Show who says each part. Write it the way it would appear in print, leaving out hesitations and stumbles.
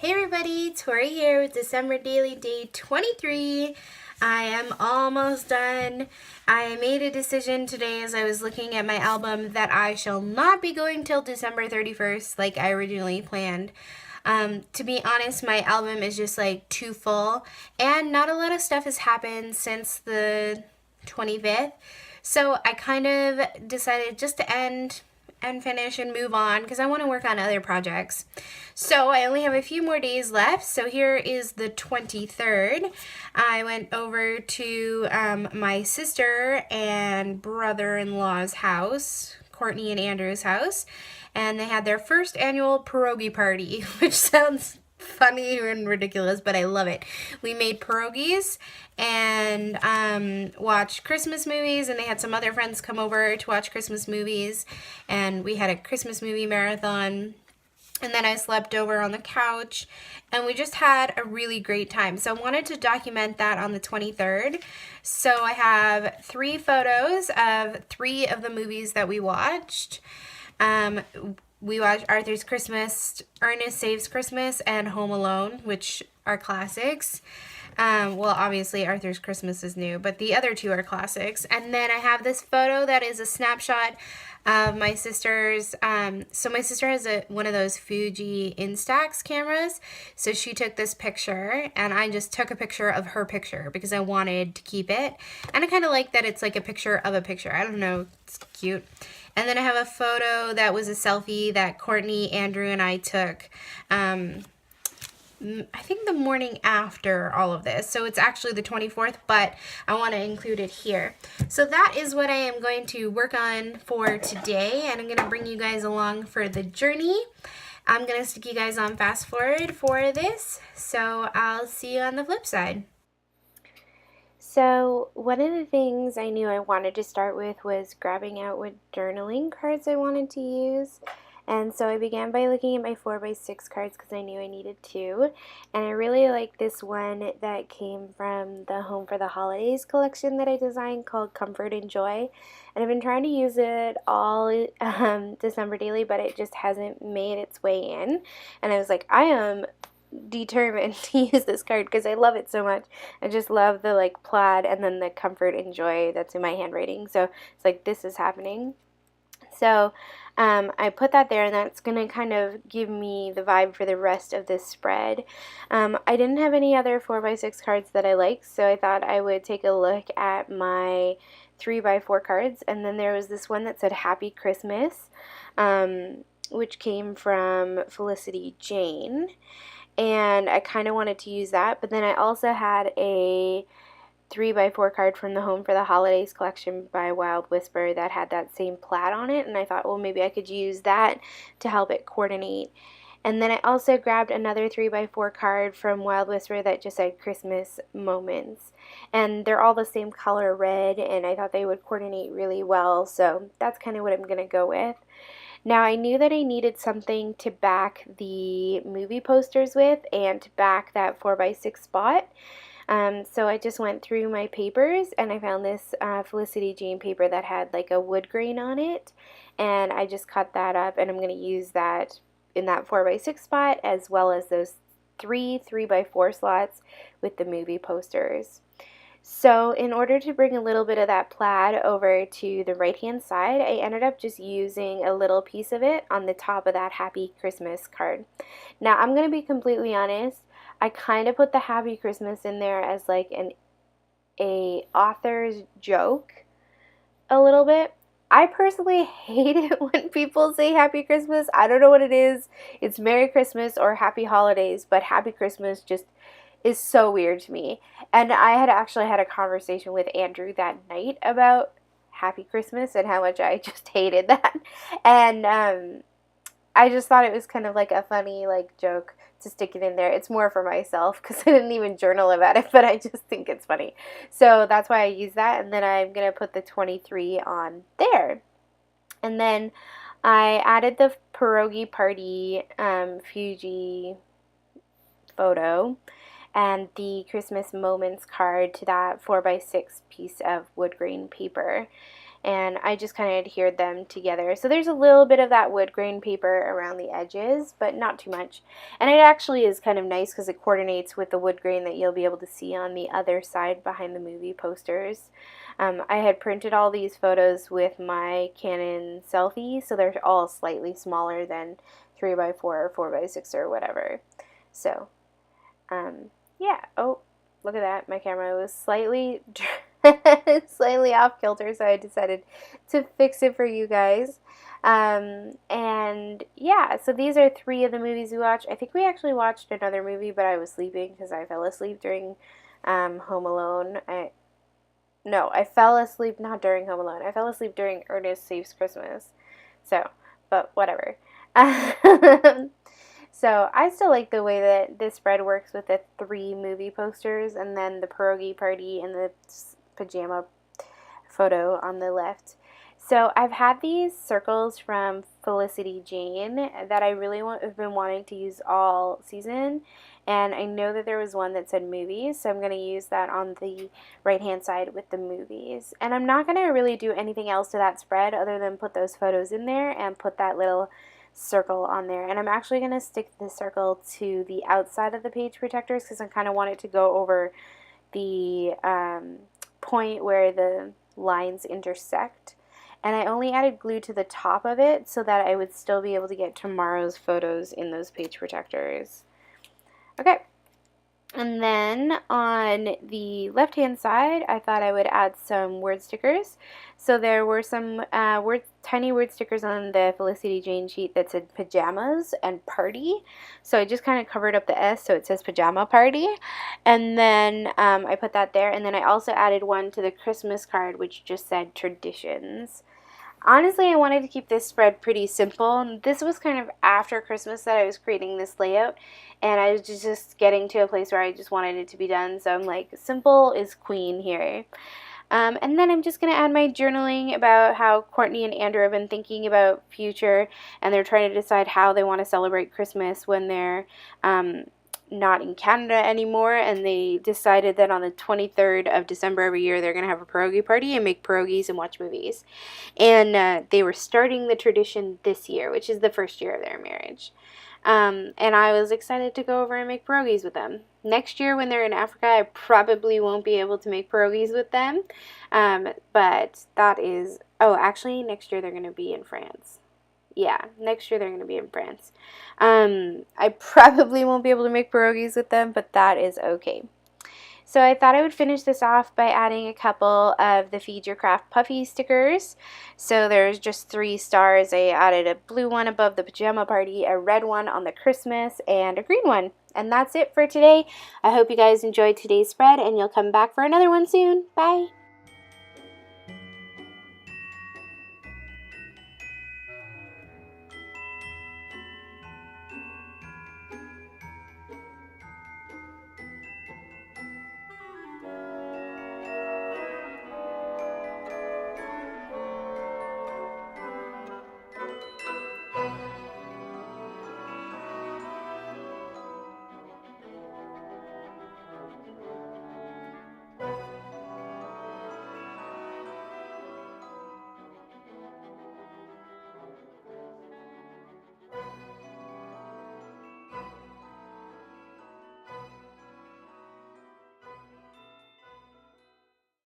Speaker 1: Hey everybody, Tori here with December Daily Day 23. I am almost done. I made a decision today as I was looking at my album that I shall not be going till December 31st like I originally planned. To be honest, my album is just like too full, and not a lot of stuff has happened since the 25th. So I kind of decided just to end and finish and move on because I want to work on other projects. So I only have a few more days left. So here is the 23rd. I went over to my sister and brother in law's house, Courtney and Andrew's house, and they had their first annual pierogi party, which sounds funny and ridiculous, but I love it. We made pierogies and watched Christmas movies, and they had some other friends come over to watch Christmas movies, and we had a Christmas movie marathon. And then I slept over on the couch, and we just had a really great time. So I wanted to document that on the 23rd. So I have 3 photos of 3 of the movies that we watched. Um, we watched Arthur's Christmas, Ernest Saves Christmas, and Home Alone, which are classics. Well, obviously, Arthur's Christmas is new, but the other 2 are classics. And then I have this photo that is a snapshot of my sister's. So my sister has one of those Fuji Instax cameras. So she took this picture, and I just took a picture of her picture because I wanted to keep it. And I kind of like that it's like a picture of a picture. I don't know, it's cute. And then I have a photo that was a selfie that Courtney, Andrew, and I took. I think the morning after all of this. So it's actually the 24th, but I want to include it here. So that is what I am going to work on for today, and I'm going to bring you guys along for the journey. I'm going to stick you guys on fast forward for this, so I'll see you on the flip side. So one of the things I knew I wanted to start with was grabbing out what journaling cards I wanted to use. And so I began by looking at my 4x6 cards because I knew I needed 2. And I really like this one that came from the Home for the Holidays collection that I designed called Comfort and Joy. And I've been trying to use it all December daily, but it just hasn't made its way in. And I was like, I am determined to use this card because I love it so much. I just love the like plaid and then the comfort and joy that's in my handwriting. So it's like this is happening. So I put that there, and that's going to kind of give me the vibe for the rest of this spread. I didn't have any other 4x6 cards that I liked, so I thought I would take a look at my 3x4 cards. And then there was this one that said Happy Christmas, which came from Felicity Jane. And I kind of wanted to use that, but then I also had a 3x4 card from the Home for the Holidays collection by Wild Whisper that had that same plaid on it, and I thought, well, maybe I could use that to help it coordinate. And then I also grabbed another 3x4 card from Wild Whisper that just said Christmas Moments. And they're all the same color red, and I thought they would coordinate really well, so that's kind of what I'm going to go with. Now, I knew that I needed something to back the movie posters with and to back that 4x6 spot. So I just went through my papers, and I found this Felicity Jane paper that had like a wood grain on it, and I just cut that up, and I'm going to use that in that 4x6 spot as well as those 3x4 slots with the movie posters. So in order to bring a little bit of that plaid over to the right hand side, I ended up just using a little piece of it on the top of that Happy Christmas card. Now I'm going to be completely honest, I kind of put the Happy Christmas in there as like a author's joke a little bit. I personally hate it when people say Happy Christmas. I don't know what it is. It's Merry Christmas or Happy Holidays, but Happy Christmas just is so weird to me. And I had actually had a conversation with Andrew that night about Happy Christmas and how much I just hated that. And I just thought it was kind of like a funny like joke to stick it in there. It's more for myself because I didn't even journal about it, but I just think it's funny. So that's why I use that, and then I'm going to put the 23 on there. And then I added the pierogi party Fuji photo and the Christmas Moments card to that 4x6 piece of wood grain paper. and I just kind of adhered them together. So there's a little bit of that wood grain paper around the edges, but not too much. And it actually is kind of nice because it coordinates with the wood grain that you'll be able to see on the other side behind the movie posters. I had printed all these photos with my Canon Selfie, so they're all slightly smaller than 3x4 or 4x6 or whatever. So, yeah. Oh, look at that. My camera was slightly slightly off kilter, so I decided to fix it for you guys. And yeah, so these are 3 of the movies we watched. I think we actually watched another movie, but I was sleeping because I fell asleep during Home Alone. No, I fell asleep not during Home Alone. I fell asleep during Ernest Saves Christmas. So, but whatever. So I still like the way that this spread works with the 3 movie posters and then the pierogi party and the pajama photo on the left. So I've had these circles from Felicity Jane that I really have been wanting to use all season, and I know that there was one that said movies, so I'm going to use that on the right hand side with the movies. And I'm not going to really do anything else to that spread other than put those photos in there and put that little circle on there. And I'm actually going to stick the circle to the outside of the page protectors because I kind of want it to go over the point where the lines intersect. And I only added glue to the top of it so that I would still be able to get tomorrow's photos in those page protectors. Okay. And then on the left-hand side, I thought I would add some word stickers. So there were some tiny word stickers on the Felicity Jane sheet that said pajamas and party. So I just kind of covered up the S so it says pajama party. And then I put that there. And then I also added one to the Christmas card which just said traditions. Honestly, I wanted to keep this spread pretty simple. This was kind of after Christmas that I was creating this layout, and I was just getting to a place where I just wanted it to be done, so I'm like, simple is queen here. And then I'm just going to add my journaling about how Courtney and Andrew have been thinking about future, and they're trying to decide how they want to celebrate Christmas when they're not in Canada anymore, and they decided that on the 23rd of December every year they're going to have a pierogi party and make pierogies and watch movies. And they were starting the tradition this year, which is the first year of their marriage. And I was excited to go over and make pierogies with them. Next year when they're in Africa, I probably won't be able to make pierogies with them. But that is... Oh, actually, next year they're going to be in France. Yeah, next year they're going to be in France. I probably won't be able to make pierogies with them, but that is okay. So I thought I would finish this off by adding a couple of the Feed Your Craft puffy stickers. So there's just 3 stars. I added a blue one above the pajama party, a red one on the Christmas, and a green one. And that's it for today. I hope you guys enjoyed today's spread, and you'll come back for another one soon. Bye!